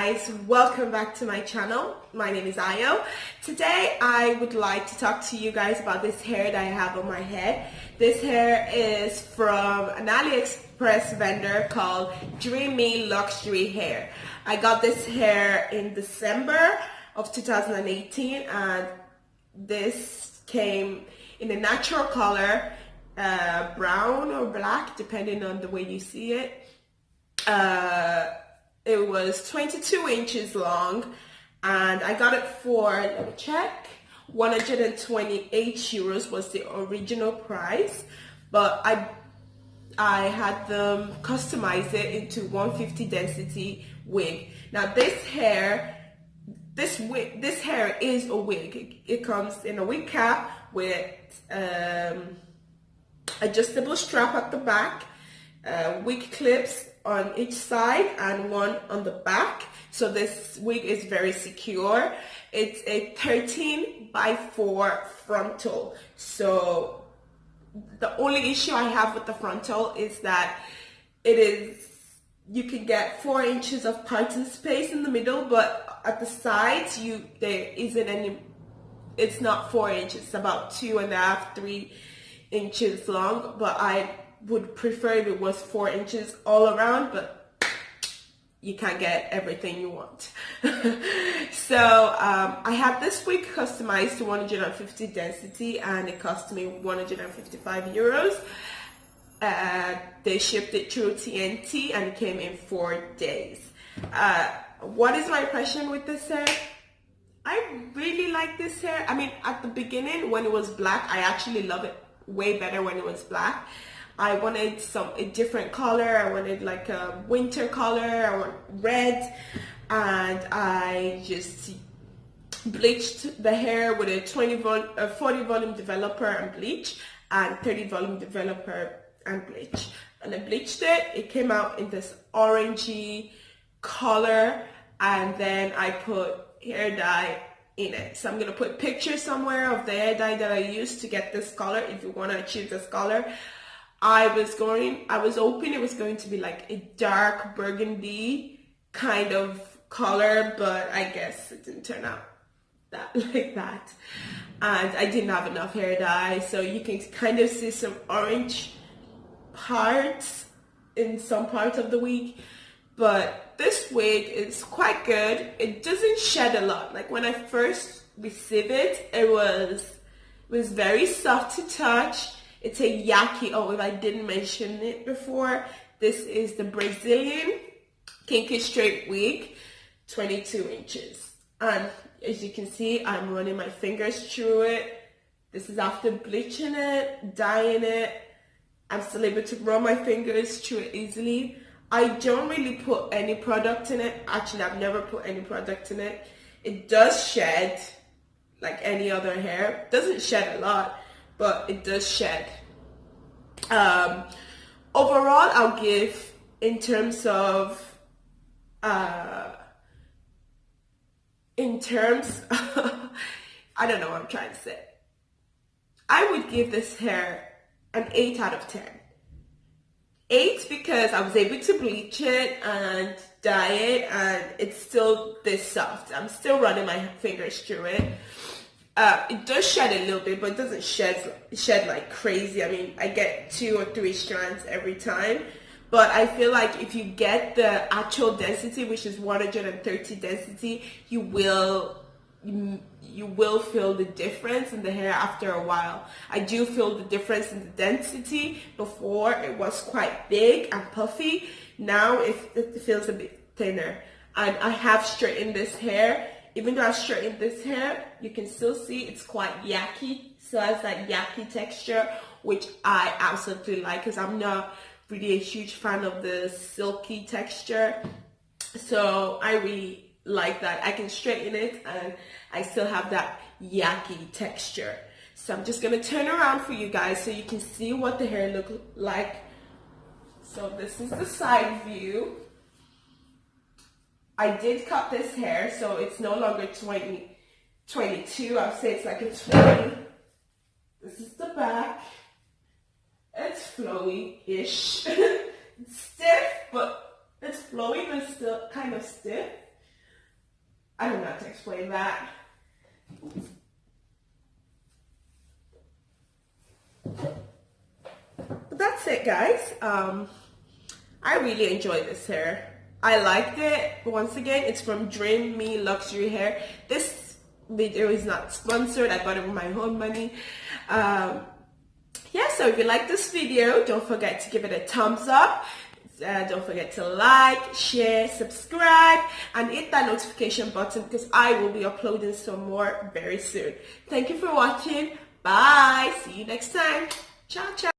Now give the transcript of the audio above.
guys, welcome back to my channel. My name is Ayo. Today I would like to talk to you guys about this hair that I have on my head. This hair is from an Aliexpress vendor called Dreamy Luxury Hair. I got this hair in December of 2018 and this came in a natural color, brown or black depending on the way you see it. It was 22 inches long and I got it for, let me check, 128 euros was the original price, but I had them customize it into 150 density wig. Now this hair is a wig. It comes in a wig cap with adjustable strap at the back, wig clips on each side and one on the back. So this wig is very secure. It's a 13x4 frontal. So the only issue I have with the frontal is that you can get 4 inches of parting space in the middle, but at the sides there isn't any. It's not 4 inches. It's about 2.5, 3 inches long, but I would prefer if it was 4 inches all around, but you can't get everything you want. So I had this wig customized to 150 density and it cost me 155 euros. They shipped it through TNT and it came in 4 days. What is my impression with this hair? I really like this hair. I mean, at the beginning when it was black, I actually love it way better when it was black. I wanted a different color. I wanted like a winter color. I want red, and I just bleached the hair with a 40 volume developer and bleach, and 30 volume developer and bleach. And I bleached it. It came out in this orangey color, and then I put hair dye in it. So I'm gonna put pictures somewhere of the hair dye that I used to get this color. If you want to achieve this color, I was hoping it was going to be like a dark burgundy kind of color, but I guess it didn't turn out like that. And I didn't have enough hair dye, so you can kind of see some orange parts in some parts of the wig. But this wig is quite good. It doesn't shed a lot. Like when I first received it, it was very soft to touch. It's a yaki. Oh, if I didn't mention it before, this is the Brazilian Kinky Straight wig, 22 inches. And as you can see, I'm running my fingers through it. This is after bleaching it, dyeing it. I'm still able to run my fingers through it easily. I don't really put any product in it. Actually, I've never put any product in it. It does shed like any other hair. It doesn't shed a lot, but it does shed. Overall, I'll give, in terms of I don't know what I'm trying to say. I would give this hair an 8 out of 10. 8 because I was able to bleach it and dye it and it's still this soft. I'm still running my fingers through it. It does shed a little bit, but it doesn't shed like crazy. I mean, I get 2 or 3 strands every time, but I feel like if you get the actual density, which is 130 density, you will feel the difference in the hair after a while. I do feel the difference in the density. Before it was quite big and puffy. Now it feels a bit thinner. And I have straightened this hair. Even though I've straightened this hair, you can still see it's quite yucky. So it has that yucky texture, which I absolutely like because I'm not really a huge fan of the silky texture. So I really like that. I can straighten it and I still have that yucky texture. So I'm just gonna turn around for you guys so you can see what the hair looks like. So this is the side view. I did cut this hair, so it's no longer 22. I'll say it's like a 20. This is the back. It's flowy-ish. It's stiff, but it's flowy, but still kind of stiff. I don't know how to explain that. But that's it, guys. I really enjoyed this hair. I liked it. Once again, it's from Dream Me Luxury Hair. This video is not sponsored. I bought it with my own money. Yeah, so if you like this video, don't forget to give it a thumbs up. Don't forget to like, share, subscribe, and hit that notification button because I will be uploading some more very soon. Thank you for watching. Bye. See you next time. Ciao, ciao.